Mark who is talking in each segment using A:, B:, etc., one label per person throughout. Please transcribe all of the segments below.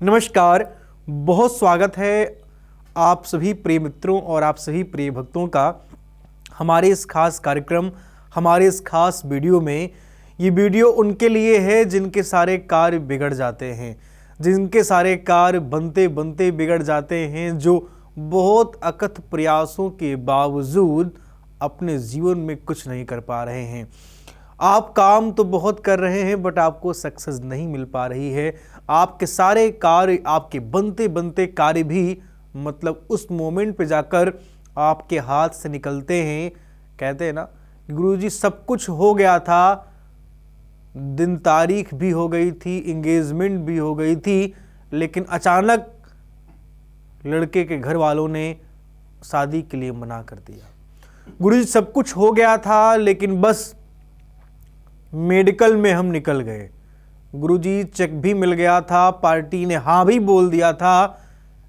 A: नमस्कार, बहुत स्वागत है आप सभी प्रिय मित्रों और आप सभी प्रिय भक्तों का हमारे इस खास कार्यक्रम, हमारे इस खास वीडियो में। ये वीडियो उनके लिए है जिनके सारे कार्य बिगड़ जाते हैं, जिनके सारे कार्य बनते बनते बिगड़ जाते हैं, जो बहुत अकथ प्रयासों के बावजूद अपने जीवन में कुछ नहीं कर पा रहे हैं। आप काम तो बहुत कर रहे हैं बट आपको सक्सेस नहीं मिल पा रही है। आपके सारे कार्य, आपके बनते बनते कार्य भी मतलब उस मोमेंट पे जाकर आपके हाथ से निकलते हैं। कहते हैं ना, गुरुजी सब कुछ हो गया था, दिन तारीख भी हो गई थी, एंगेजमेंट भी हो गई थी, लेकिन अचानक लड़के के घर वालों ने शादी के लिए मना कर दिया। गुरुजी सब कुछ हो गया था लेकिन बस मेडिकल में हम निकल गए। गुरुजी चेक भी मिल गया था, पार्टी ने हाँ भी बोल दिया था,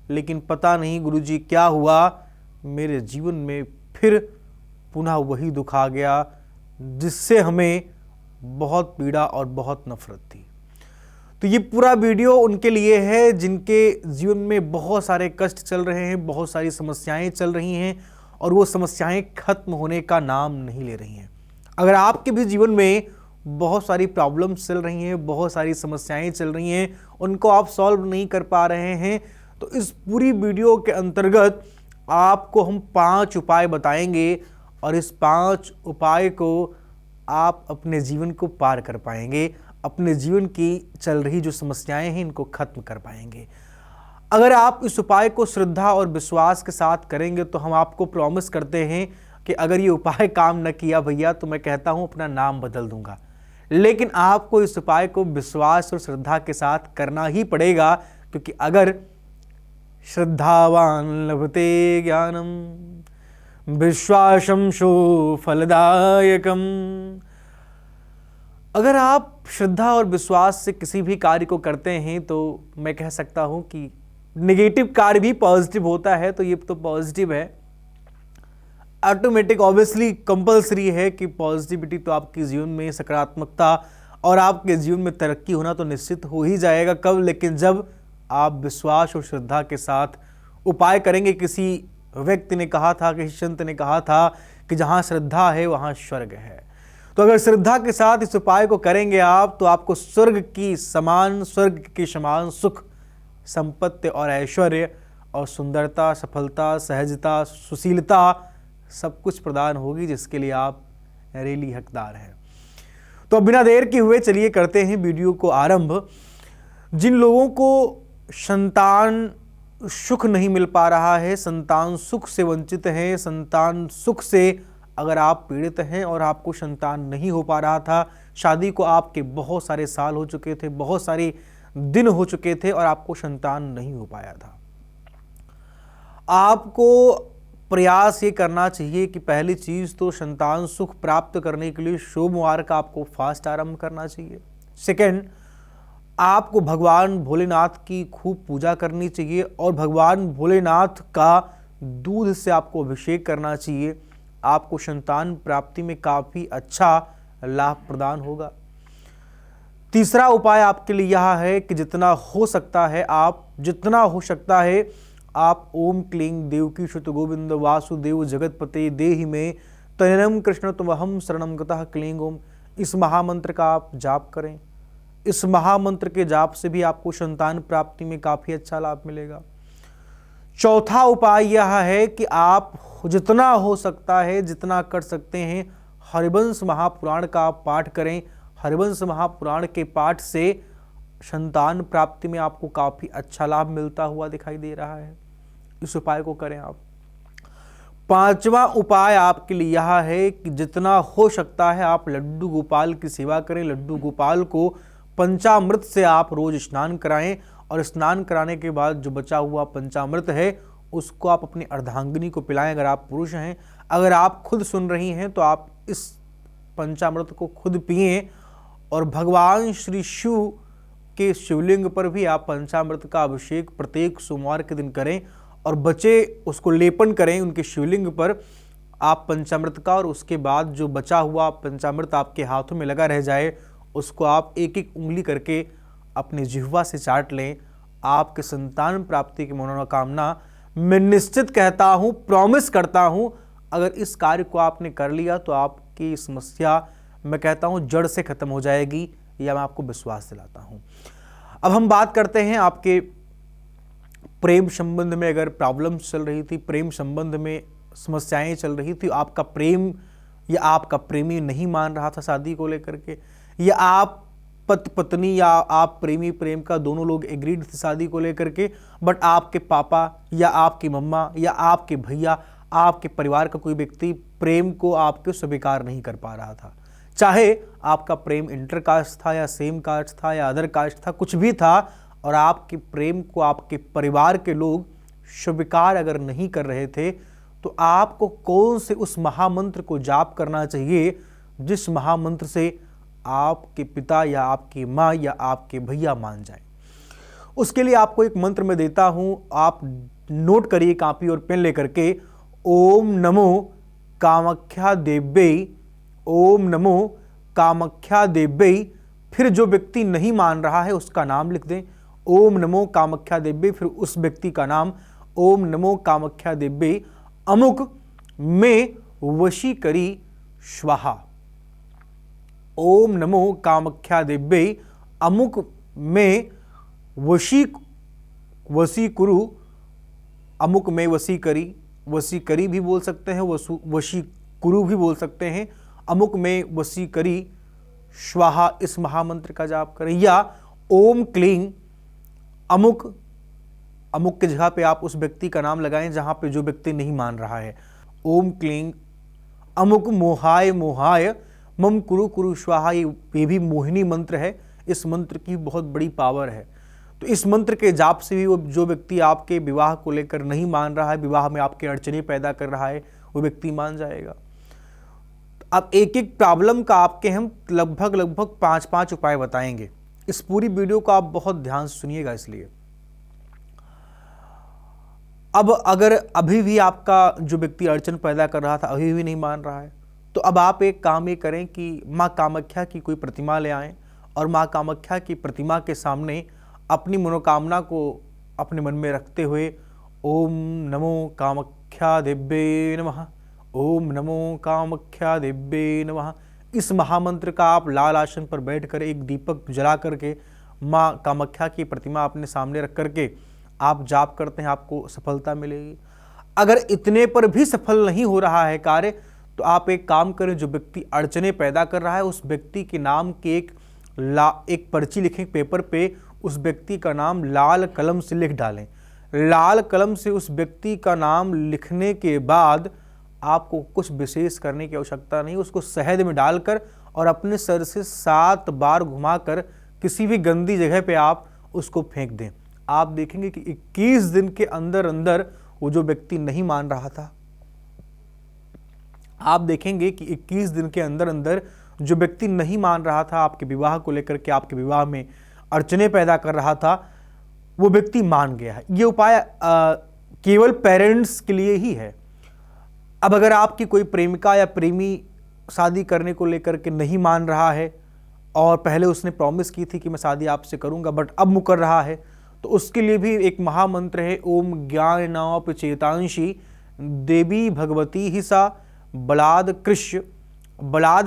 A: लेकिन पता नहीं गुरुजी क्या हुआ, मेरे जीवन में फिर पुनः वही दुख आ गया जिससे हमें बहुत पीड़ा और बहुत नफरत थी। तो ये पूरा वीडियो उनके लिए है जिनके जीवन में बहुत सारे कष्ट चल रहे हैं, बहुत सारी समस्याएं चल रही हैं और वो समस्याएं खत्म होने का नाम नहीं ले रही हैं। अगर आपके भी जीवन में बहुत सारी प्रॉब्लम्स चल रही हैं, बहुत सारी समस्याएं चल रही हैं, उनको आप सॉल्व नहीं कर पा रहे हैं, तो इस पूरी वीडियो के अंतर्गत आपको हम 5 उपाय बताएंगे और इस 5 उपाय को आप अपने जीवन को पार कर पाएंगे, अपने जीवन की चल रही जो समस्याएं हैं इनको खत्म कर पाएंगे। अगर आप इस उपाय को श्रद्धा और विश्वास के साथ करेंगे तो हम आपको प्रॉमिस करते हैं कि अगर ये उपाय काम न किया भैया तो मैं कहता हूं अपना नाम बदल दूंगा। लेकिन आपको इस उपाय को विश्वास और श्रद्धा के साथ करना ही पड़ेगा, क्योंकि अगर श्रद्धावान लभते ज्ञानम विश्वासम शो फलदायकम। अगर आप श्रद्धा और विश्वास से किसी भी कार्य को करते हैं तो मैं कह सकता हूं कि नेगेटिव कार्य भी पॉजिटिव होता है, तो ये तो पॉजिटिव है, ऑटोमेटिक ऑब्वियसली कंपलसरी है कि पॉजिटिविटी तो आपके जीवन में, सकारात्मकता और आपके जीवन में तरक्की होना तो निश्चित हो ही जाएगा। कब? लेकिन जब आप विश्वास और श्रद्धा के साथ उपाय करेंगे। किसी व्यक्ति ने कहा था, किसी संत ने कहा था कि जहाँ श्रद्धा है वहाँ स्वर्ग है। तो अगर श्रद्धा के साथ इस उपाय को करेंगे आप तो आपको स्वर्ग के समान सुख, संपत्ति और ऐश्वर्य और सुंदरता, सफलता, सहजता, सुशीलता सब कुछ प्रदान होगी, जिसके लिए आप रियली हकदार हैं। तो बिना देर के हुए चलिए करते हैं वीडियो को आरंभ। जिन लोगों को संतान सुख नहीं मिल पा रहा है, संतान सुख से वंचित हैं, संतान सुख से अगर आप पीड़ित हैं और आपको संतान नहीं हो पा रहा था, शादी को आपके बहुत सारे साल हो चुके थे, बहुत सारे दिन हो चुके थे और आपको संतान नहीं हो पाया था, आपको प्रयास ये करना चाहिए कि पहली चीज तो संतान सुख प्राप्त करने के लिए सोमवार का आपको फास्ट आरंभ करना चाहिए। सेकंड, आपको भगवान भोलेनाथ की खूब पूजा करनी चाहिए और भगवान भोलेनाथ का दूध से आपको अभिषेक करना चाहिए। आपको संतान प्राप्ति में काफी अच्छा लाभ प्रदान होगा। तीसरा उपाय आपके लिए यह है कि जितना हो सकता है आप ओम क्लीं देवकी श्रुत गोविंद वासुदेव जगतपते देहि में तनयम कृष्ण तुमहम शरणम गतः क्लीं ओम, इस महामंत्र का आप जाप करें। इस महामंत्र के जाप से भी आपको संतान प्राप्ति में काफी अच्छा लाभ मिलेगा। चौथा उपाय यह है कि आप जितना हो सकता है, जितना कर सकते हैं, हरिवंश महापुराण का आप पाठ करें। हरिवंश महापुराण के पाठ से संतान प्राप्ति में आपको काफी अच्छा लाभ मिलता हुआ दिखाई दे रहा है। इस उपाय को करें आप। पांचवा उपाय आपके लिए यह है कि जितना हो सकता है आप लड्डू गोपाल की सेवा करें। लड्डू गोपाल को पंचामृत से आप रोज स्नान कराएं और स्नान कराने के बाद जो बचा हुआ पंचामृत है उसको आप अपनी अर्धांगिनी को पिलाएं अगर आप पुरुष हैं। अगर आप खुद सुन रही हैं तो आप इस पंचामृत को खुद पिएं और भगवान श्री शिव के शिवलिंग पर भी आप पंचामृत का अभिषेक प्रत्येक सोमवार के दिन करें और बचे उसको लेपन करें उनके शिवलिंग पर आप पंचामृत का, और उसके बाद जो बचा हुआ पंचामृत आपके हाथों में लगा रह जाए उसको आप एक एक उंगली करके अपनी जिह्वा से चाट लें आपके संतान प्राप्ति की मनोकामना मैं निश्चित कहता हूं, प्रॉमिस करता हूं, अगर इस कार्य को आपने कर लिया तो आपकी समस्या मैं कहता हूं जड़ से खत्म हो जाएगी, या मैं आपको विश्वास दिलाता हूं। अब हम बात करते हैं आपके प्रेम संबंध में अगर प्रॉब्लम्स चल रही थी, प्रेम संबंध में समस्याएं चल रही थी, आपका प्रेम या आपका प्रेमी नहीं मान रहा था शादी को लेकर के, या आप पति पत्नी या आप प्रेमी प्रेम का दोनों लोग एग्रीड थे शादी को लेकर के, बट आपके पापा या आपकी मम्मा या आपके भैया, आपके परिवार का कोई व्यक्ति प्रेम को आपके स्वीकार नहीं कर पा रहा था। चाहे आपका प्रेम इंटर कास्ट था या सेम कास्ट था या अदर कास्ट था, कुछ भी था, और आपके प्रेम को आपके परिवार के लोग स्वीकार अगर नहीं कर रहे थे, तो आपको कौन से उस महामंत्र को जाप करना चाहिए जिस महामंत्र से आपके पिता या आपकी माँ या आपके भैया मान जाए। उसके लिए आपको एक मंत्र मैं देता हूं, आप नोट करिए कॉपी और पेन लेकर के। ओम नमो कामाख्या देव्यै, ओम नमो कामाख्या देव्यै। फिर जो व्यक्ति नहीं मान रहा है उसका नाम लिख दें, ओम नमो कामाख्या देव्यै, फिर उस व्यक्ति का नाम ओम नमो कामाख्या देव्यै अमुक में वशी करी स्वाहा। ओम नमो कामाख्या देव्यै अमुक में वशी कुरु, अमुक में वशी करी भी बोल सकते हैं, वशी कुरु भी बोल सकते हैं, अमुक में वशी करी स्वाहा, इस महामंत्र का जाप करें। या ओम क्लीं अमुक, अमुक की जगह पे आप उस व्यक्ति का नाम लगाएं जहां पे जो व्यक्ति नहीं मान रहा है। ओम क्लीं अमुक मोहाय मोहाय मम कुरु कुरु स्वाहा, ये भी मोहिनी मंत्र है। इस मंत्र की बहुत बड़ी पावर है। तो इस मंत्र के जाप से भी वो जो व्यक्ति आपके विवाह को लेकर नहीं मान रहा है, विवाह में आपके अड़चने पैदा कर रहा है, वो व्यक्ति मान जाएगा। अब एक एक प्रॉब्लम का आपके हम लगभग 5 उपाय बताएंगे। इस पूरी वीडियो को आप बहुत ध्यान से सुनिएगा। इसलिए अब अगर अभी भी आपका जो व्यक्ति अड़चन पैदा कर रहा था अभी भी नहीं मान रहा है, तो अब आप एक काम ये करें कि माँ कामाख्या की कोई प्रतिमा ले आएं और माँ कामाख्या की प्रतिमा के सामने अपनी मनोकामना को अपने मन में रखते हुए ओम नमो कामाख्या देव्यै नमः, ओम नमो कामाख्या देव्यै नमः, इस महामंत्र का आप लाल आसन पर बैठकर एक दीपक जला करके माँ कामाख्या की प्रतिमा अपने सामने रख करके आप जाप करते हैं, आपको सफलता मिलेगी। अगर इतने पर भी सफल नहीं हो रहा है कार्य, तो आप एक काम करें, जो व्यक्ति अड़चने पैदा कर रहा है उस व्यक्ति के नाम की एक पर्ची लिखें पेपर पे, उस व्यक्ति का नाम लाल कलम से लिख डालें। लाल कलम से उस व्यक्ति का नाम लिखने के बाद आपको कुछ विशेष करने की आवश्यकता नहीं, उसको शहद में डालकर और अपने सर से 7 बार घुमाकर किसी भी गंदी जगह पे आप उसको फेंक दें। आप देखेंगे कि 21 दिन के अंदर अंदर वो जो व्यक्ति नहीं मान रहा था, आप देखेंगे कि 21 दिन के अंदर अंदर जो व्यक्ति नहीं मान रहा था आपके विवाह को लेकर के, आपके विवाह में अड़चने पैदा कर रहा था, वो व्यक्ति मान गया है। ये उपाय केवल पेरेंट्स के लिए ही है। अब अगर आपकी कोई प्रेमिका या प्रेमी शादी करने को लेकर के नहीं मान रहा है और पहले उसने प्रॉमिस की थी कि मैं शादी आपसे करूंगा बट अब मुकर रहा है, तो उसके लिए भी एक महामंत्र है, ओम ज्ञाननापचेतांशी देवी भगवती ही सा बलाद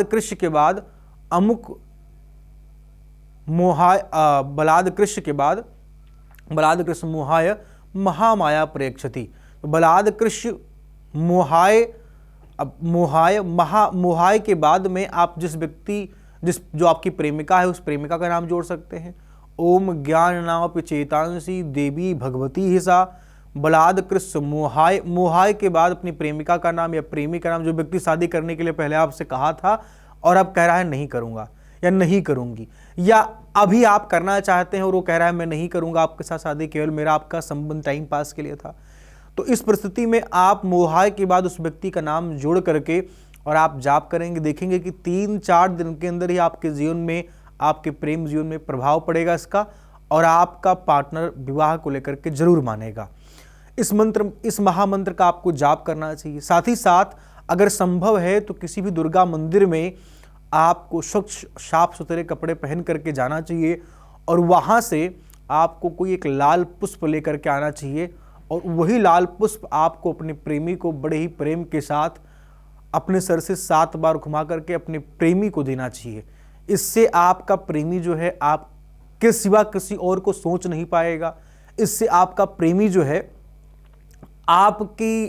A: कृष्य के बाद अमुक मोहाय, बलाद कृष्ण मोहाय महामाया प्रेक्षति। तो बलाद कृष्ण मोहाय, अब मोहाय के बाद में आप जो आपकी प्रेमिका है उस प्रेमिका का नाम जोड़ सकते हैं। ओम ज्ञाननापचेतांसी देवी भगवती ही सा बलाद कृष्ण मोहाय के बाद अपनी प्रेमिका का नाम या प्रेमी का नाम, जो व्यक्ति शादी करने के लिए पहले आपसे कहा था और अब कह रहा है नहीं करूंगा या नहीं करूंगी, या अभी आप करना चाहते हैं और वो कह रहा है मैं नहीं करूंगा आपके साथ शादी, केवल मेरा आपका संबंध टाइम पास के लिए था, तो इस परिस्थिति में आप मोहाय के बाद उस व्यक्ति का नाम जोड़ करके और आप जाप करेंगे। देखेंगे कि 3-4 दिन के अंदर ही आपके जीवन में, आपके प्रेम जीवन में प्रभाव पड़ेगा इसका, और आपका पार्टनर विवाह को लेकर के जरूर मानेगा। इस महामंत्र का आपको जाप करना चाहिए। साथ ही साथ अगर संभव है तो किसी भी दुर्गा मंदिर में आपको स्वच्छ साफ सुथरे कपड़े पहन करके जाना चाहिए और वहाँ से आपको कोई एक लाल पुष्प लेकर के आना चाहिए और वही लाल पुष्प आपको अपने प्रेमी को बड़े ही प्रेम के साथ अपने सर से 7 बार घुमा करके अपने प्रेमी को देना चाहिए। इससे आपका प्रेमी जो है आपके सिवा किसी और को सोच नहीं पाएगा। इससे आपका प्रेमी जो है आपकी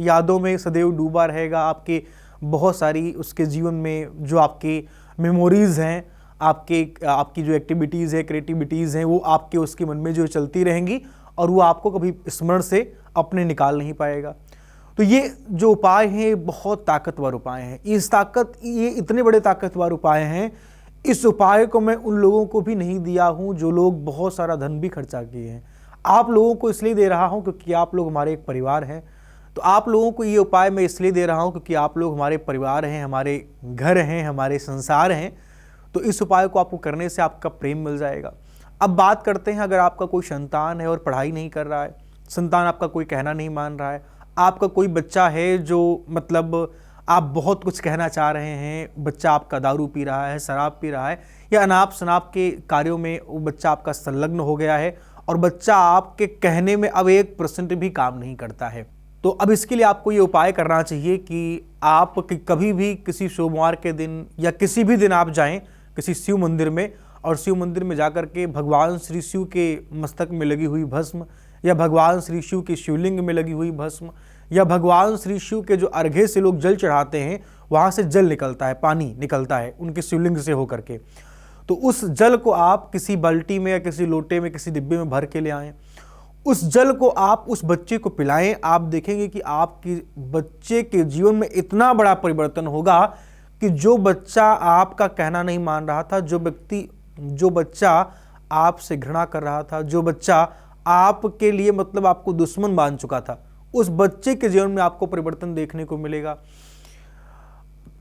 A: यादों में सदैव डूबा रहेगा। आपके बहुत सारी उसके जीवन में जो आपकी मेमोरीज़ हैं, आपकी जो एक्टिविटीज़ है, क्रिएटिविटीज़ हैं, वो आपके उसके मन में जो चलती रहेंगी और वो आपको कभी स्मरण से अपने निकाल नहीं पाएगा। तो ये जो उपाय हैं बहुत ताकतवर उपाय हैं। ये इतने बड़े ताकतवर उपाय हैं, इस उपाय को मैं उन लोगों को भी नहीं दिया हूँ जो लोग बहुत सारा धन भी खर्चा किए हैं। आप लोगों को इसलिए दे रहा हूँ क्योंकि आप लोग हमारे एक परिवार हैं। तो आप लोगों को ये उपाय मैं इसलिए दे रहा हूँ क्योंकि आप लोग हमारे परिवार हैं, हमारे घर हैं, हमारे संसार हैं। तो इस उपाय को आपको करने से आपका प्रेम मिल जाएगा। अब बात करते हैं, अगर आपका कोई संतान है और पढ़ाई नहीं कर रहा है, संतान आपका कोई कहना नहीं मान रहा है, आपका कोई बच्चा है जो मतलब आप बहुत कुछ कहना चाह रहे हैं, बच्चा आपका दारू पी रहा है, शराब पी रहा है या अनाप शनाप के कार्यों में वो बच्चा आपका संलग्न हो गया है और बच्चा आपके कहने में अब 1% भी काम नहीं करता है, तो अब इसके लिए आपको ये उपाय करना चाहिए कि आप कभी भी किसी सोमवार के दिन या किसी भी दिन आप जाएं किसी शिव मंदिर में और शिव मंदिर में जाकर के भगवान श्री शिव के मस्तक में लगी हुई भस्म या भगवान श्री शिव के शिवलिंग में लगी हुई भस्म या भगवान श्री शिव के जो अर्घ्य से लोग जल चढ़ाते हैं वहाँ से जल निकलता है, पानी निकलता है उनके शिवलिंग से होकर के, तो उस जल को आप किसी बाल्टी में या किसी लोटे में किसी डिब्बे में भर के ले आएँ। उस जल को आप उस बच्चे को पिलाएं। आप देखेंगे कि आपके बच्चे के जीवन में इतना बड़ा परिवर्तन होगा कि जो बच्चा आपका कहना नहीं मान रहा था, जो बच्चा आपसे घृणा कर रहा था, जो बच्चा आपके लिए मतलब आपको दुश्मन मान चुका था, उस बच्चे के जीवन में आपको परिवर्तन देखने को मिलेगा।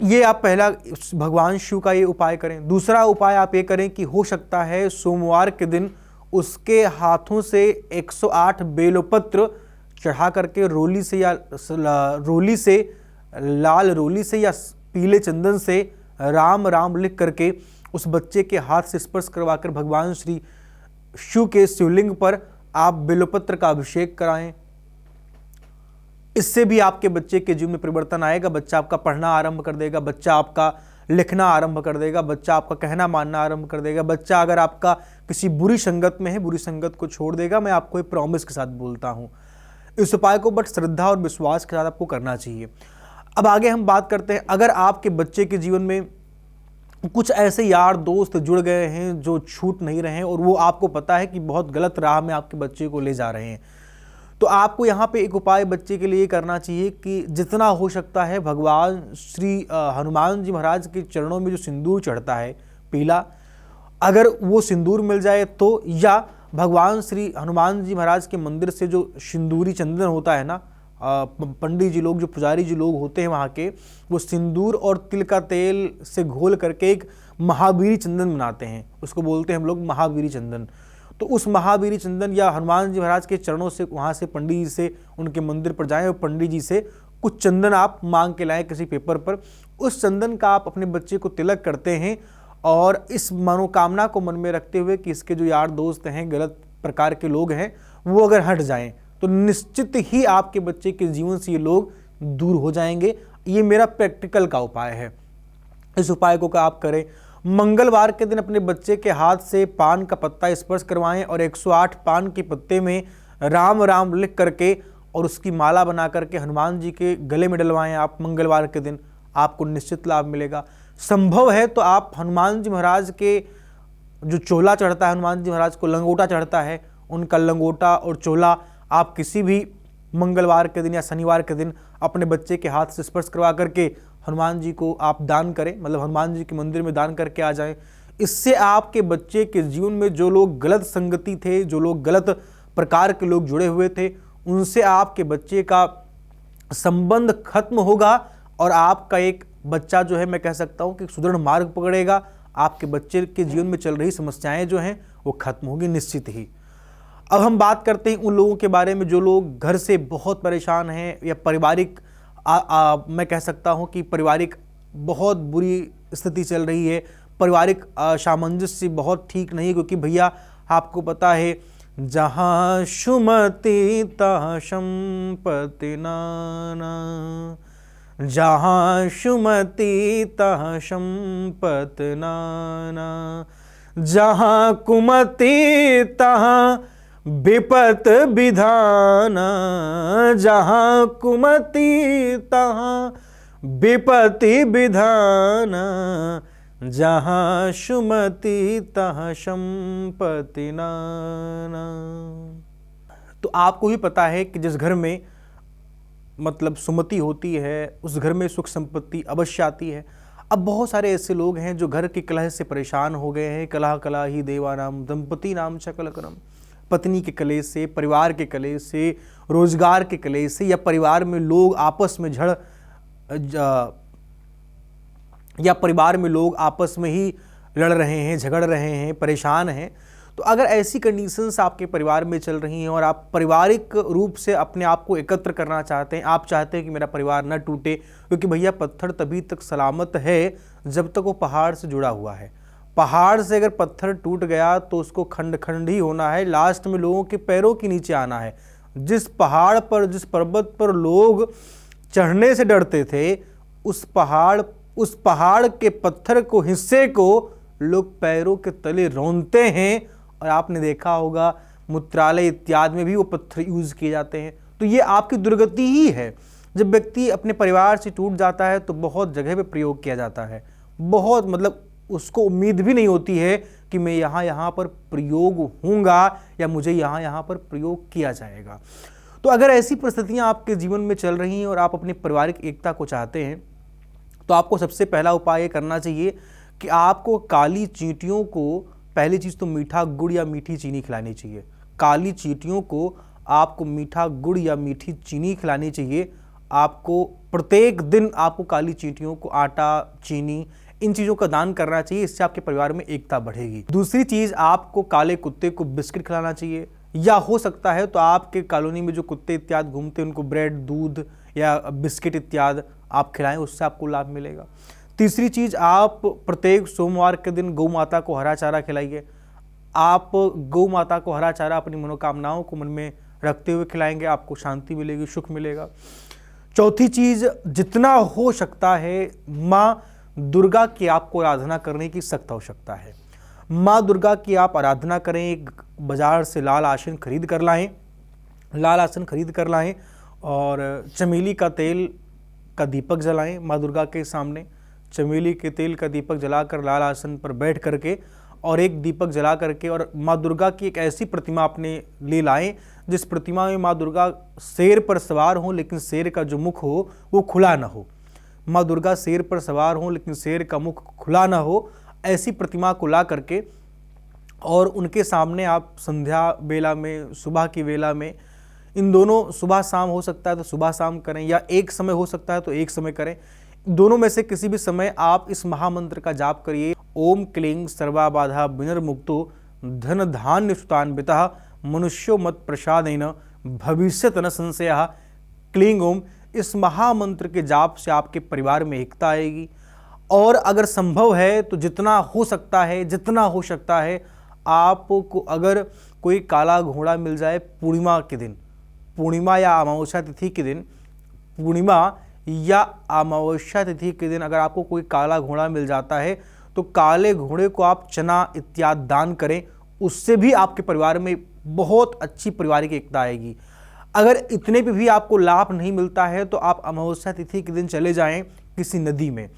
A: ये आप पहला भगवान शिव का ये उपाय करें। दूसरा उपाय आप ये करें कि हो सकता है सोमवार के दिन उसके हाथों से 108 बेलपत्र चढ़ा करके रोली से लाल रोली से या पीले चंदन से राम राम लिख करके उस बच्चे के हाथ से स्पर्श करवाकर भगवान श्री शिव के शिवलिंग पर आप बेलपत्र का अभिषेक कराएं। इससे भी आपके बच्चे के जीवन में परिवर्तन आएगा। बच्चा आपका पढ़ना आरंभ कर देगा, बच्चा आपका लिखना आरंभ कर देगा, बच्चा आपका कहना मानना आरंभ कर देगा। बच्चा अगर आपका किसी बुरी संगत में है, बुरी संगत को छोड़ देगा। मैं आपको एक प्रॉमिस के साथ बोलता हूँ। इस उपाय को बट श्रद्धा और विश्वास के साथ आपको करना चाहिए। अब आगे हम बात करते हैं, अगर आपके बच्चे के जीवन में कुछ ऐसे यार दोस्त जुड़ गए हैं जो छूट नहीं रहे हैं और वो आपको पता है कि बहुत गलत राह में आपके बच्चे को ले जा रहे हैं, तो आपको यहाँ पे एक उपाय बच्चे के लिए करना चाहिए कि जितना हो सकता है भगवान श्री हनुमान जी महाराज के चरणों में जो सिंदूर चढ़ता है पीला, अगर वो सिंदूर मिल जाए तो, या भगवान श्री हनुमान जी महाराज के मंदिर से जो सिंदूरी चंदन होता है ना, पंडित जी लोग, जो पुजारी जी लोग होते हैं वहाँ के, वो सिंदूर और तिल का तेल से घोल करके एक महावीरी चंदन बनाते हैं, उसको बोलते हैं हम लोग महावीरी चंदन। तो उस महावीरी चंदन या हनुमान जी महाराज के चरणों से, वहाँ से पंडित जी से उनके मंदिर पर जाएं और पंडित जी से कुछ चंदन आप मांग के लाएं किसी पेपर पर। उस चंदन का आप अपने बच्चे को तिलक करते हैं और इस मनोकामना को मन में रखते हुए कि इसके जो यार दोस्त हैं, गलत प्रकार के लोग हैं, वो अगर हट जाएं तो निश्चित ही आपके बच्चे के जीवन से ये लोग दूर हो जाएंगे। ये मेरा प्रैक्टिकल का उपाय है। इस उपाय को आप करें। मंगलवार के दिन अपने बच्चे के हाथ से पान का पत्ता स्पर्श करवाएं और 108 पान के पत्ते में राम राम लिख करके और उसकी माला बना करके हनुमान जी के गले में डलवाएं आप मंगलवार के दिन, आपको निश्चित लाभ मिलेगा। संभव है तो आप हनुमान जी महाराज के जो चोला चढ़ता है, हनुमान जी महाराज को लंगोटा चढ़ता है, उनका लंगोटा और चोला आप किसी भी मंगलवार के दिन या शनिवार के दिन अपने बच्चे के हाथ से स्पर्श करवा करके हनुमान जी को आप दान करें, मतलब हनुमान जी के मंदिर में दान करके आ जाएं। इससे आपके बच्चे के जीवन में जो लोग गलत संगति थे, जो लोग गलत प्रकार के लोग जुड़े हुए थे, उनसे आपके बच्चे का संबंध खत्म होगा और आपका एक बच्चा जो है, मैं कह सकता हूँ कि सुदृढ़ मार्ग पकड़ेगा। आपके बच्चे के जीवन में चल रही समस्याएं जो हैं वो खत्म होगी निश्चित ही। अब हम बात करते हैं उन लोगों के बारे में जो लोग घर से बहुत परेशान हैं या पारिवारिक मैं कह सकता हूं कि पारिवारिक बहुत बुरी स्थिति चल रही है, पारिवारिक सामंजस्य बहुत ठीक नहीं, क्योंकि भैया आपको पता है, जहाँ सुमति तहाँ संपत्ति नाना, जहाँ सुमति तहाँ संपत्ति नाना, जहाँ कुमति तहाँ विपत विधाना, जहाँ कुमति तहाँ विपत्ति विधाना, जहाँ सुमति तहाँ संपत्ति नाना। तो आपको ही पता है कि जिस घर में मतलब सुमति होती है उस घर में सुख संपत्ति अवश्य आती है। अब बहुत सारे ऐसे लोग हैं जो घर की कलह से परेशान हो गए हैं। कलह कलह ही देवानाम दंपति नाम शकलकरम। पत्नी के कलेश से, परिवार के कलेश से, रोजगार के कलेश से, या परिवार में लोग आपस में या परिवार में लोग आपस में ही लड़ रहे हैं, झगड़ रहे हैं, परेशान हैं। तो अगर ऐसी कंडीशंस आपके परिवार में चल रही हैं और आप पारिवारिक रूप से अपने आप को एकत्र करना चाहते हैं, आप चाहते हैं कि मेरा परिवार न टूटे, क्योंकि भैया पत्थर तभी तक सलामत है जब तक वो पहाड़ से जुड़ा हुआ है। पहाड़ से अगर पत्थर टूट गया तो उसको खंड खंड ही होना है, लास्ट में लोगों के पैरों के नीचे आना है। जिस पहाड़ पर, जिस पर्वत पर लोग चढ़ने से डरते थे, उस पहाड़ के पत्थर को, हिस्से को लोग पैरों के तले रौंदते हैं। और आपने देखा होगा मूत्रालय इत्यादि में भी वो पत्थर यूज किए जाते हैं। तो ये आपकी दुर्गति ही है। जब व्यक्ति अपने परिवार से टूट जाता है तो बहुत जगह पे प्रयोग किया जाता है, बहुत मतलब उसको उम्मीद भी नहीं होती है कि मैं यहाँ पर प्रयोग होऊंगा या मुझे यहाँ पर प्रयोग किया जाएगा। तो अगर ऐसी परिस्थितियां आपके जीवन में चल रही हैं और आप अपनी पारिवारिक एकता को चाहते हैं तो आपको सबसे पहला उपाय करना चाहिए कि आपको काली चींटियों को, पहली चीज़ तो मीठा गुड़ या मीठी चीनी खिलानी चाहिए। काली चींटियों को आपको मीठा गुड़ या मीठी चीनी खिलानी चाहिए। आपको प्रत्येक दिन आपको काली चींटियों को आटा, चीनी, इन चीज़ों का दान करना चाहिए। इससे आपके परिवार में एकता बढ़ेगी। दूसरी चीज़, आपको काले कुत्ते को बिस्किट खिलाना चाहिए, या हो सकता है तो आपके कॉलोनी में जो कुत्ते इत्यादि घूमते हैं उनको ब्रेड, दूध या बिस्किट इत्यादि आप खिलाएं, उससे आपको लाभ मिलेगा। तीसरी चीज़, आप प्रत्येक सोमवार के दिन गौ माता को हरा चारा खिलाइए। आप गौ माता को हरा चारा अपनी मनोकामनाओं को मन में रखते हुए खिलाएंगे, आपको शांति मिलेगी, सुख मिलेगा। चौथी चीज़, जितना हो सकता है माँ दुर्गा की आपको आराधना करने की सख्त आवश्यकता है। माँ दुर्गा की आप आराधना करें। एक बाजार से लाल आसन खरीद कर लाएं और चमेली का तेल का दीपक जलाएं माँ दुर्गा के सामने। चमेली के तेल का दीपक जलाकर लाल आसन पर बैठ करके और एक दीपक जला करके, और माँ दुर्गा की एक ऐसी प्रतिमा अपने ले लाएं जिस प्रतिमा में माँ दुर्गा शेर पर सवार हो, लेकिन शेर का जो मुख हो वो खुला ना हो। माँ दुर्गा शेर पर सवार हो लेकिन शेर का मुख खुला ना हो, ऐसी प्रतिमा को ला करके और उनके सामने आप संध्या बेला में, सुबह की वेला में, इन दोनों, सुबह शाम हो सकता है तो सुबह शाम करें, या एक समय हो सकता है तो एक समय करें। दोनों में से किसी भी समय आप इस महामंत्र का जाप करिए। ओम क्लीं सर्वाबाधा विनिर्मुक्तो धन धान्य सुतान्वितः मनुष्यो मत प्रसादेन भविष्यत न संशयः। क्लीं ओम, इस महामंत्र के जाप से आपके परिवार में एकता आएगी। और अगर संभव है तो जितना हो सकता है आपको अगर कोई काला घोड़ा मिल जाए पूर्णिमा के दिन, पूर्णिमा या अमावस्या तिथि के दिन, अगर आपको कोई काला घोड़ा मिल जाता है तो काले घोड़े को आप चना इत्यादि दान करें, उससे भी आपके परिवार में बहुत अच्छी पारिवारिक एकता आएगी। अगर इतने पे भी आपको लाभ नहीं मिलता है तो आप अमावस्या तिथि के दिन चले जाएं किसी नदी में,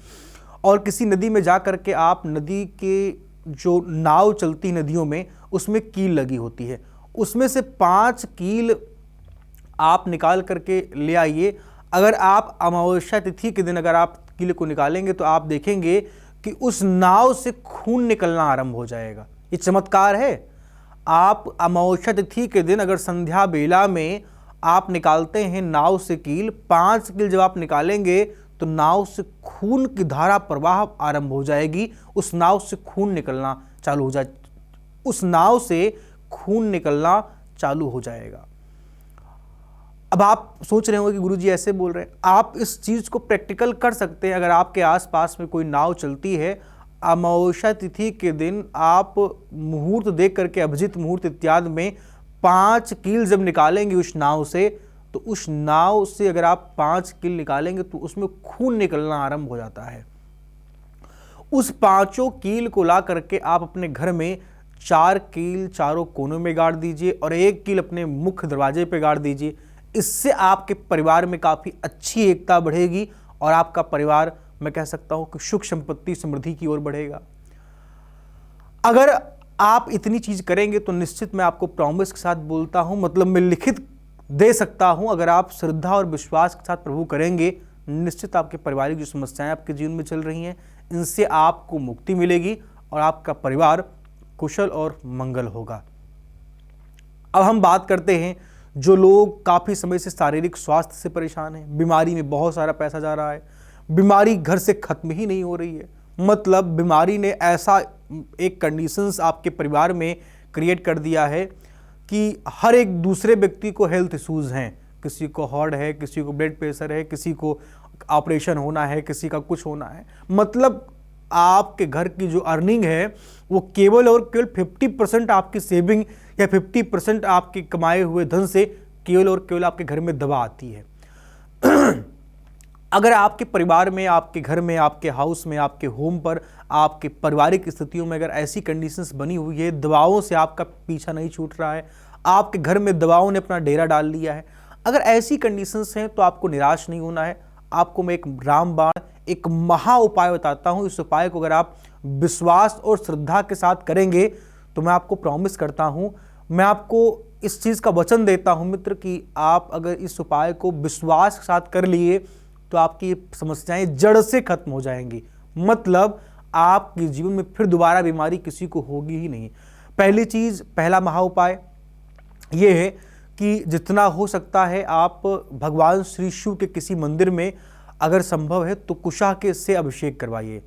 A: और किसी नदी में जा कर के आप, नदी के जो नाव चलती नदियों में, उसमें कील लगी होती है, उसमें से 5 कील आप निकाल करके ले आइए। अगर आप अमावस्या तिथि के दिन अगर आप कील को निकालेंगे तो आप देखेंगे कि उस नाव से खून निकलना आरंभ हो जाएगा। ये चमत्कार है। आप अमावस्या तिथि के दिन अगर संध्या बेला में आप निकालते हैं नाव से कील, 5 कील जब आप निकालेंगे तो नाव से खून की धारा प्रवाह आरंभ हो जाएगी। उस नाव से खून निकलना चालू हो जाएगा। अब आप सोच रहे होंगे कि गुरुजी ऐसे बोल रहे हैं। आप इस चीज़ को प्रैक्टिकल कर सकते हैं। अगर आपके आसपास में कोई नाव चलती है, अमावस्या तिथि के दिन आप मुहूर्त देख करके, अभिजित मुहूर्त इत्यादि में 5 कील जब निकालेंगे उस नाव से, तो उस नाव से अगर आप 5 कील निकालेंगे तो उसमें खून निकलना आरंभ हो जाता है। उस 5 कील को ला करके आप अपने घर में 4 कील चारों कोनों में गाड़ दीजिए और 1 कील अपने मुख्य दरवाजे पे गाड़ दीजिए। इससे आपके परिवार में काफ़ी अच्छी एकता बढ़ेगी और आपका परिवार, मैं कह सकता हूं कि सुख संपत्ति समृद्धि की ओर बढ़ेगा। अगर आप इतनी चीज करेंगे तो निश्चित मैं आपको प्रॉमिस के साथ बोलता हूं, मतलब मैं लिखित दे सकता हूं, अगर आप श्रद्धा और विश्वास के साथ प्रभु करेंगे, निश्चित आपके पारिवारिक जो समस्याएं आपके जीवन में चल रही हैं, इनसे आपको मुक्ति मिलेगी और आपका परिवार कुशल और मंगल होगा। अब हम बात करते हैं जो लोग काफी समय से शारीरिक स्वास्थ्य से परेशान हैं, बीमारी में बहुत सारा पैसा जा रहा है, बीमारी घर से खत्म ही नहीं हो रही है, मतलब बीमारी ने ऐसा एक कंडीशंस आपके परिवार में क्रिएट कर दिया है कि हर एक दूसरे व्यक्ति को हेल्थ इश्यूज हैं, किसी को हार्ट है, किसी को ब्लड प्रेशर है, किसी को ऑपरेशन होना है, किसी का कुछ होना है। मतलब आपके घर की जो अर्निंग है वो केवल और केवल 50% आपकी सेविंग या 50% आपके कमाए हुए धन से केवल और केवल आपके घर में दबा आती है। अगर आपके परिवार में, आपके घर में, आपके हाउस में, आपके होम पर, आपके पारिवारिक स्थितियों में अगर ऐसी कंडीशंस बनी हुई है, दवाओं से आपका पीछा नहीं छूट रहा है, आपके घर में दवाओं ने अपना डेरा डाल लिया है, अगर ऐसी कंडीशंस हैं तो आपको निराश नहीं होना है। आपको मैं एक रामबाण, एक महा उपाय बताता हूं। इस उपाय को अगर आप विश्वास और श्रद्धा के साथ करेंगे तो मैं आपको प्रॉमिस करता हूं, मैं आपको इस चीज का वचन देता हूं मित्र कि आप अगर इस उपाय को विश्वास के साथ कर लिए तो आपकी समस्याएं जड़ से खत्म हो जाएंगी। मतलब आपके जीवन में फिर दोबारा बीमारी किसी को होगी ही नहीं। पहली चीज, पहला महा उपाय यह है कि जितना हो सकता है आप भगवान श्री शिव के किसी मंदिर में अगर संभव है तो कुशा के से अभिषेक करवाइए।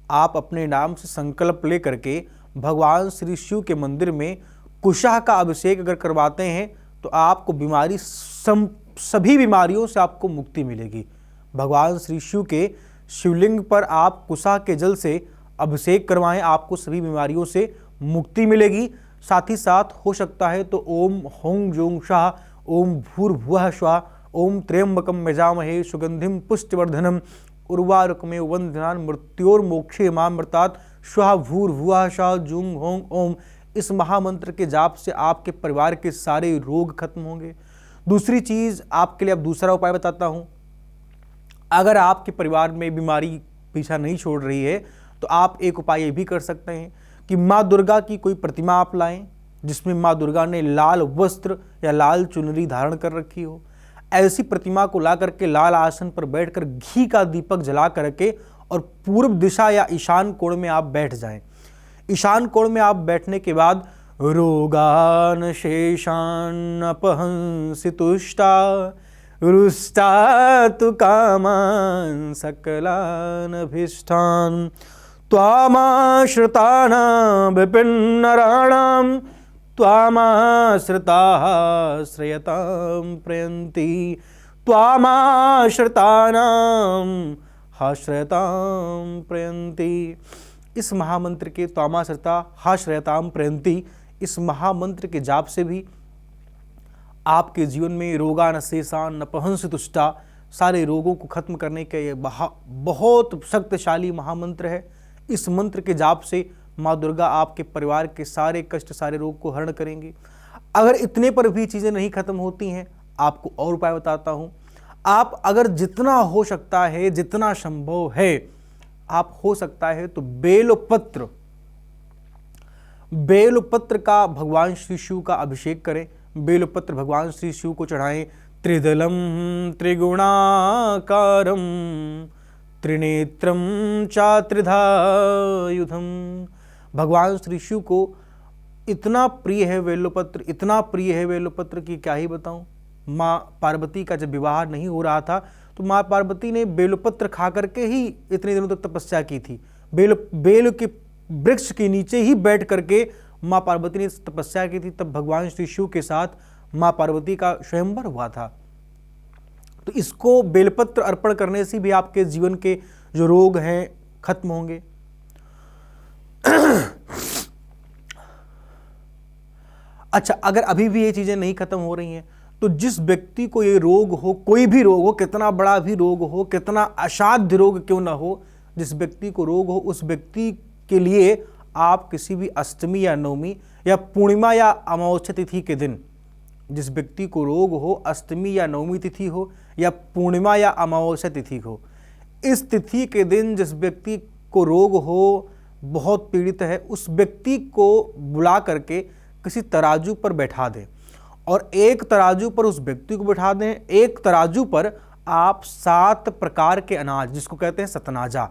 A: आप अपने नाम से संकल्प ले करके भगवान श्री शिव के मंदिर में कुशा का अभिषेक अगर करवाते हैं तो आपको बीमारी, सभी बीमारियों से आपको मुक्ति मिलेगी। भगवान श्री शिव के शिवलिंग पर आप कुशा के जल से अभिषेक करवाएं, आपको सभी बीमारियों से मुक्ति मिलेगी। साथ ही साथ हो सकता है तो ओम हों जों शाह, ओम भूर्भुवः स्वाहा, ओम त्र्यंबकम यजामहे सुगंधिम पुष्टिवर्धनम उर्वारुकमेव वंदनान मृत्योर्मोक्षे मामृतात् स्वाहा भूर्भुवः स्वाहा जुं हों ओम, इस महामंत्र के जाप से आपके परिवार के सारे रोग खत्म होंगे। दूसरी चीज आपके लिए अब दूसरा उपाय बताता हूं। अगर आपके परिवार में बीमारी पीछा नहीं छोड़ रही है तो आप एक उपाय ये भी कर सकते हैं कि माँ दुर्गा की कोई प्रतिमा आप लाएं जिसमें माँ दुर्गा ने लाल वस्त्र या लाल चुनरी धारण कर रखी हो। ऐसी प्रतिमा को ला करके लाल आसन पर बैठकर घी का दीपक जला करके और पूर्व दिशा या ईशान कोण में आप बैठ जाएं। ईशान कोण में आप बैठने के बाद रोगान शेषान अपहंसि तुष्टा रुष्टा तु कामान सकलान अभीष्टान त्वामाश्रितानां विपिन्नराणां त्वामाश्रिताः श्रयतां प्रयन्ति त्वामाश्रितानां हाश्रयतां प्रयन्ति। इस महामंत्र के त्वामाश्रिता हाश्रयतां प्रयन्ति, इस महामंत्र के जाप से भी आपके जीवन में रोगान शेषान अपहंसि तुष्टा, सारे रोगों को खत्म करने का ये बहुत शक्तिशाली महामंत्र है। इस मंत्र के जाप से माँ दुर्गा आपके परिवार के सारे कष्ट, सारे रोग को हरण करेंगी। अगर इतने पर भी चीज़ें नहीं खत्म होती हैं, आपको और उपाय बताता हूँ। आप अगर जितना हो सकता है, जितना संभव है, आप हो सकता है तो बेलपत्र का भगवान श्री शिव का अभिषेक करें। बेलपत्र भगवान श्री शिव को चढ़ाएं। त्रिदलम त्रिगुणाकारम त्रिनेत्रम चात्रिधायुधम। भगवान श्री शिव को इतना प्रिय है बेलपत्र, इतना प्रिय है बेलपत्र कि क्या ही बताऊं। माँ पार्वती का जब विवाह नहीं हो रहा था तो माँ पार्वती ने बेलपत्र खा करके ही इतने दिनों तक तपस्या की थी। बेल के वृक्ष के नीचे ही बैठ करके माँ पार्वती ने तपस्या की थी। तब भगवान श्री शिव के साथ माँ पार्वती का स्वयंवर हुआ था। तो इसको बेलपत्र अर्पण करने से भी आपके जीवन के जो रोग हैं खत्म होंगे। अच्छा, अगर अभी भी ये चीजें नहीं खत्म हो रही हैं तो जिस व्यक्ति को ये रोग हो, कोई भी रोग हो, कितना बड़ा भी रोग हो, कितना असाध्य रोग क्यों ना हो, जिस व्यक्ति को रोग हो उस व्यक्ति के लिए आप किसी भी अष्टमी या नवमी या पूर्णिमा या अमावस्या तिथि के दिन, जिस व्यक्ति को रोग हो, अष्टमी या नवमी तिथि हो या पूर्णिमा या अमावस्या तिथि हो, इस तिथि के दिन जिस व्यक्ति को रोग हो, बहुत पीड़ित है, उस व्यक्ति को बुला करके किसी तराजू पर बैठा दें और एक तराजू पर उस व्यक्ति को बैठा दें। एक तराजू पर आप 7 प्रकार के अनाज, जिसको कहते हैं सतनाजा,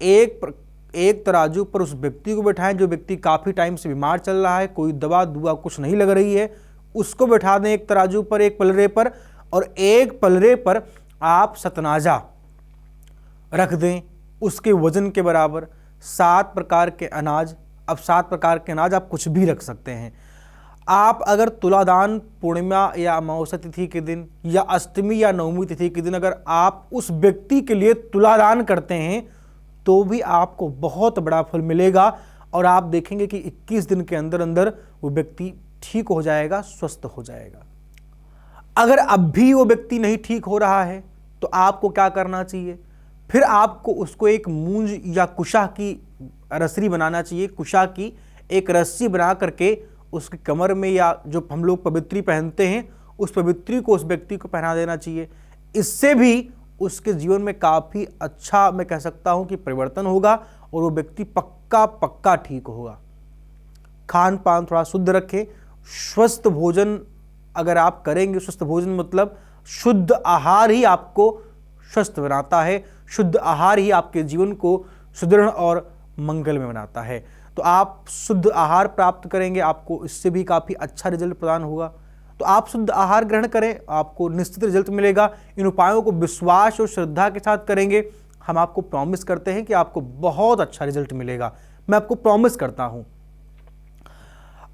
A: एक तराजू पर उस व्यक्ति को बैठाएं जो व्यक्ति काफ़ी टाइम से बीमार चल रहा है, कोई दवा दुआ कुछ नहीं लग रही है, उसको बैठा दें एक तराजू पर, एक पलरे पर, और एक पलरे पर आप सतनाजा रख दें उसके वजन के बराबर, 7 प्रकार के अनाज। अब 7 प्रकार के अनाज आप कुछ भी रख सकते हैं। आप अगर तुलादान पूर्णिमा या अमावस्या तिथि के दिन या अष्टमी या नवमी तिथि के दिन अगर आप उस व्यक्ति के लिए तुलादान करते हैं तो भी आपको बहुत बड़ा फल मिलेगा और आप देखेंगे कि 21 दिन के अंदर अंदर वो व्यक्ति ठीक हो जाएगा, स्वस्थ हो जाएगा। अगर अब भी वो व्यक्ति नहीं ठीक हो रहा है तो आपको क्या करना चाहिए? फिर आपको उसको एक मूंज या कुशा की रस्सी बनाना चाहिए। कुशा की एक रस्सी बना करके उसके कमर में या जो हम लोग पवित्री पहनते हैं उस पवित्री को उस व्यक्ति को पहना देना चाहिए। इससे भी उसके जीवन में काफ़ी अच्छा, मैं कह सकता हूं कि परिवर्तन होगा और वो व्यक्ति पक्का ठीक होगा। खान पान थोड़ा शुद्ध रखें, स्वस्थ भोजन अगर आप करेंगे, स्वस्थ भोजन मतलब शुद्ध आहार ही आपको स्वस्थ बनाता है, शुद्ध आहार ही आपके जीवन को सुदृढ़ और मंगल में बनाता है। तो आप शुद्ध आहार प्राप्त करेंगे, आपको इससे भी काफ़ी अच्छा रिजल्ट प्रदान होगा। तो आप शुद्ध आहार ग्रहण करें, आपको निश्चित रिजल्ट मिलेगा। इन उपायों को विश्वास और श्रद्धा के साथ करेंगे, हम आपको प्रॉमिस करते हैं कि आपको बहुत अच्छा रिजल्ट मिलेगा, मैं आपको प्रॉमिस करता हूं।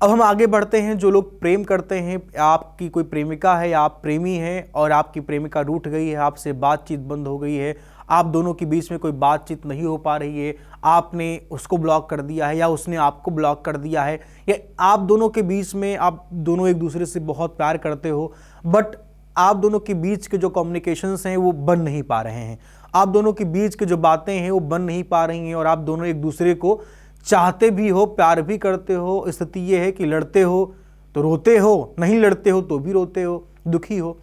A: अब हम आगे बढ़ते हैं। जो लोग प्रेम करते हैं, आपकी कोई प्रेमिका है या आप प्रेमी हैं और आपकी प्रेमिका रूठ गई है, आपसे बातचीत बंद हो गई है, आप दोनों के बीच में कोई बातचीत नहीं हो पा रही है, आपने उसको ब्लॉक कर दिया है या उसने आपको ब्लॉक कर दिया है, या आप दोनों के बीच में आप दोनों एक दूसरे से बहुत प्यार करते हो बट आप दोनों के बीच के जो कम्युनिकेशंस हैं वो बन नहीं पा रहे हैं, आप दोनों के बीच के जो बातें हैं वो बन नहीं पा रही हैं और आप दोनों एक दूसरे को चाहते भी हो, प्यार भी करते हो। स्थिति ये है कि लड़ते हो तो रोते हो, नहीं लड़ते हो तो भी रोते हो, दुखी हो।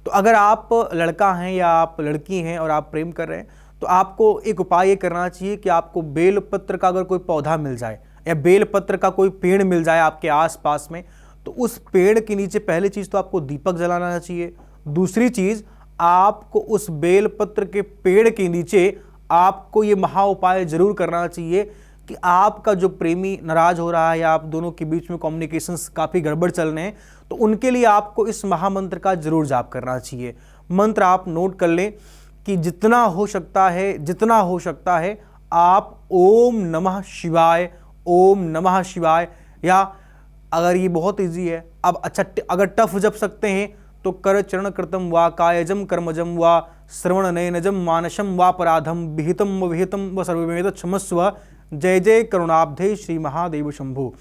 A: तो अगर आप लड़का हैं या आप लड़की हैं और आप प्रेम कर रहे हैं तो आपको एक उपाय ये करना चाहिए कि आपको बेलपत्र का अगर कोई पौधा मिल जाए या बेलपत्र का कोई पेड़ मिल जाए आपके आसपास में, तो उस पेड़ के नीचे पहली चीज़ तो आपको दीपक जलाना चाहिए। दूसरी चीज़, आपको उस बेलपत्र के पेड़ के नीचे आपको ये महा उपाय जरूर करना चाहिए कि आपका जो प्रेमी नाराज हो रहा है या आप दोनों के बीच में कम्युनिकेशंस काफ़ी गड़बड़ चल रहे हैं तो उनके लिए आपको इस महामंत्र का जरूर जाप करना चाहिए। मंत्र आप नोट कर लें कि जितना हो सकता है आप ओम नमः शिवाय, ओम नमः शिवाय, या अगर ये बहुत इजी है, अब अच्छा अगर टफ जप सकते हैं तो कर चरण कृतम वा कायजम कर्मजम वा श्रवण नयनजम मानसम वा पराधम विहितम व विहितम व सर्वमेद क्षमस्व जय जय करुणाब्धे श्री महादेव शंभु।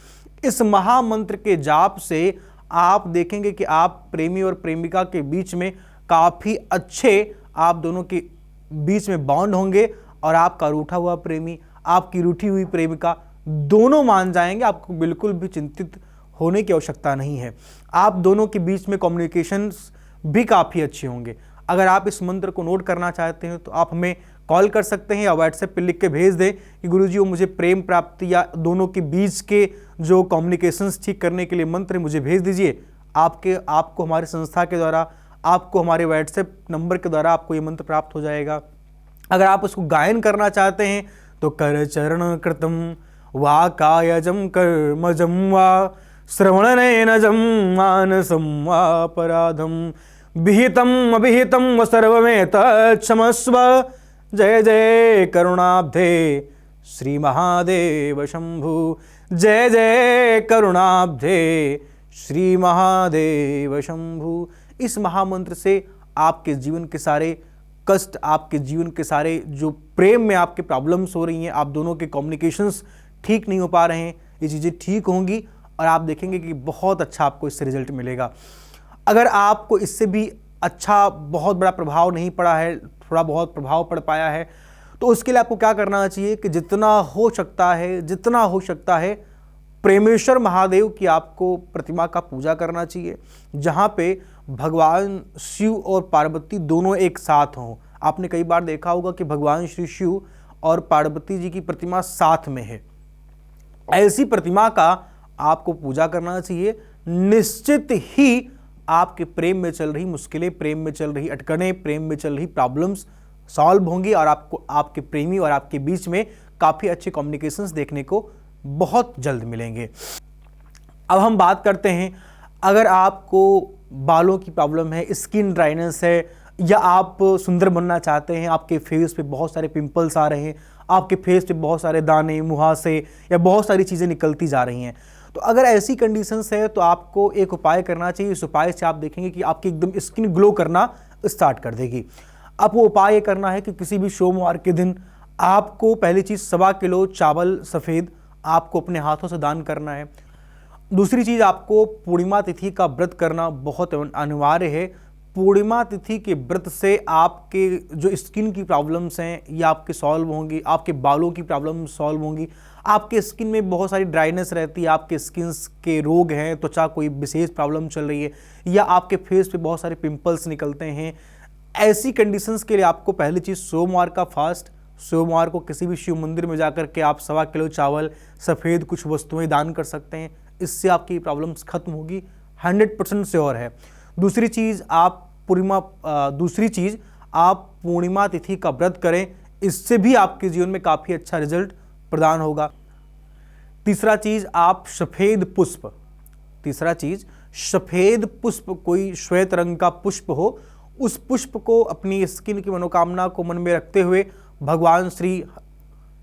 A: इस महामंत्र के जाप से आप देखेंगे कि आप प्रेमी और प्रेमिका के बीच में काफ़ी अच्छे आप दोनों के बीच में बॉन्ड होंगे और आपका रूठा हुआ प्रेमी, आपकी रूठी हुई प्रेमिका दोनों मान जाएंगे। आपको बिल्कुल भी चिंतित होने की आवश्यकता नहीं है। आप दोनों के बीच में कम्युनिकेशंस भी काफ़ी अच्छे होंगे। अगर आप इस मंत्र को नोट करना चाहते हैं तो आप हमें कॉल कर सकते हैं या व्हाट्सएप पे लिख के भेज दें कि गुरुजी वो मुझे प्रेम प्राप्ति या दोनों के बीच के जो कम्युनिकेशंस ठीक करने के लिए मंत्र मुझे भेज दीजिए। आपको हमारी संस्था के द्वारा, आपको हमारे व्हाट्सएप नंबर के द्वारा आपको ये मंत्र प्राप्त हो जाएगा। अगर आप उसको गायन करना चाहते हैं तो कर चरण कृतम वा कायजम कर्मजम वा श्रवण नयनजम मानसम वा पराधम विहितम अभिहितम व सर्वमेत क्षमस्व जय जय करुणाब्धे श्री महादेव शंभु। जय जय करुणाब्धे श्री महादेव शंभु। इस महामंत्र से आपके जीवन के सारे कष्ट, आपके जीवन के सारे जो प्रेम में आपके प्रॉब्लम्स हो रही हैं, आप दोनों के कम्युनिकेशंस ठीक नहीं हो पा रहे हैं, ये चीज़ें ठीक होंगी और आप देखेंगे कि बहुत अच्छा आपको इससे रिजल्ट मिलेगा। अगर आपको इससे भी अच्छा बहुत बड़ा प्रभाव नहीं पड़ा है, थोड़ा बहुत प्रभाव पड़ पाया है, तो उसके लिए आपको क्या करना चाहिए कि जितना हो सकता है प्रेमेश्वर महादेव की आपको प्रतिमा का पूजा करना चाहिए, जहाँ पे भगवान शिव और पार्वती दोनों एक साथ हों। आपने कई बार देखा होगा कि भगवान श्री शिव और पार्वती जी की प्रतिमा साथ में है। ऐसी प्रतिमा का आपको पूजा करना चाहिए। निश्चित ही आपके प्रेम में चल रही मुश्किलें, प्रेम में चल रही अटकनें, प्रेम में चल रही प्रॉब्लम्स सॉल्व होंगी और आपको आपके प्रेमी और आपके बीच में काफ़ी अच्छे कम्युनिकेशंस देखने को बहुत जल्द मिलेंगे। अब हम बात करते हैं, अगर आपको बालों की प्रॉब्लम है, स्किन ड्राइनेस है, या आप सुंदर बनना चाहते हैं, आपके फेस पे बहुत सारे पिंपल्स आ रहे हैं, आपके फेस पे बहुत सारे दाने, मुहासे या बहुत सारी चीज़ें निकलती जा रही हैं, तो अगर ऐसी कंडीशंस है तो आपको एक उपाय करना चाहिए। इस उपाय से आप देखेंगे कि आपकी एकदम स्किन ग्लो करना स्टार्ट कर देगी। अब वो उपाय ये करना है कि किसी भी सोमवार के दिन आपको पहली चीज़ 1.25 किलो चावल सफ़ेद आपको अपने हाथों से दान करना है। दूसरी चीज़, आपको पूर्णिमा तिथि का व्रत करना बहुत अनिवार्य है। पूर्णिमा तिथि के व्रत से आपके जो स्किन की प्रॉब्लम्स हैं ये आपके सॉल्व होंगी, आपके बालों की प्रॉब्लम सॉल्व होंगी, आपके स्किन में बहुत सारी ड्राइनेस रहती है, आपके स्किन के रोग हैं, त्वचा कोई विशेष प्रॉब्लम चल रही है, या आपके फेस पे बहुत सारे पिंपल्स निकलते हैं, ऐसी कंडीशंस के लिए आपको पहली चीज़ सोमवार का फास्ट, सोमवार को किसी भी शिव मंदिर में जाकर के आप 1.25 किलो चावल सफ़ेद कुछ वस्तुएं दान कर सकते हैं। इससे आपकी प्रॉब्लम्स खत्म होगी, 100% श्योर है। दूसरी चीज़, आप पूर्णिमा तिथि का व्रत करें, इससे भी आपके जीवन में काफ़ी अच्छा रिजल्ट प्रदान होगा। तीसरा चीज़, आप सफ़ेद पुष्प, कोई श्वेत रंग का पुष्प हो, उस पुष्प को अपनी स्किन की मनोकामना को मन में रखते हुए भगवान श्री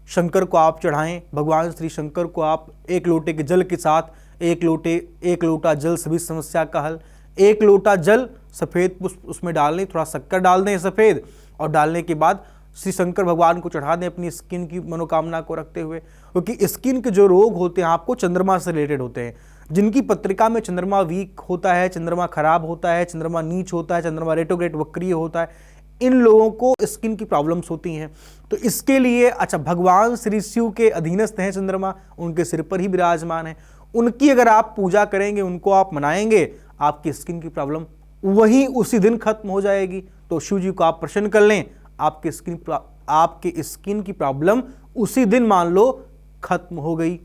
A: शंकर को आप चढ़ाएं। भगवान श्री शंकर को आप 1 लोटे के जल के साथ 1 लोटा जल सभी समस्या का हल, 1 लोटा जल सफ़ेद पुष्प उसमें डाल लें, थोड़ा शक्कर डाल दें सफ़ेद, और डालने के बाद श्री शंकर भगवान को चढ़ा दें अपनी स्किन की मनोकामना को रखते हुए। क्योंकि स्किन के जो रोग होते हैं आपको चंद्रमा से रिलेटेड होते हैं। जिनकी पत्रिका में चंद्रमा वीक होता है, चंद्रमा खराब होता है, चंद्रमा नीच होता है, चंद्रमा रेट्रोग्रेड वक्रीय होता है, इन लोगों को स्किन की प्रॉब्लम्स होती हैं। तो इसके लिए भगवान श्री शिव के अधीनस्थ हैं चंद्रमा, उनके सिर पर ही विराजमान है, उनकी अगर आप पूजा करेंगे, उनको आप मनाएंगे, आपकी स्किन की प्रॉब्लम वहीं उसी दिन खत्म हो जाएगी। तो शिव जी को आप प्रसन्न कर लें, आपके स्किन की प्रॉब्लम उसी दिन मान लो खत्म हो गई।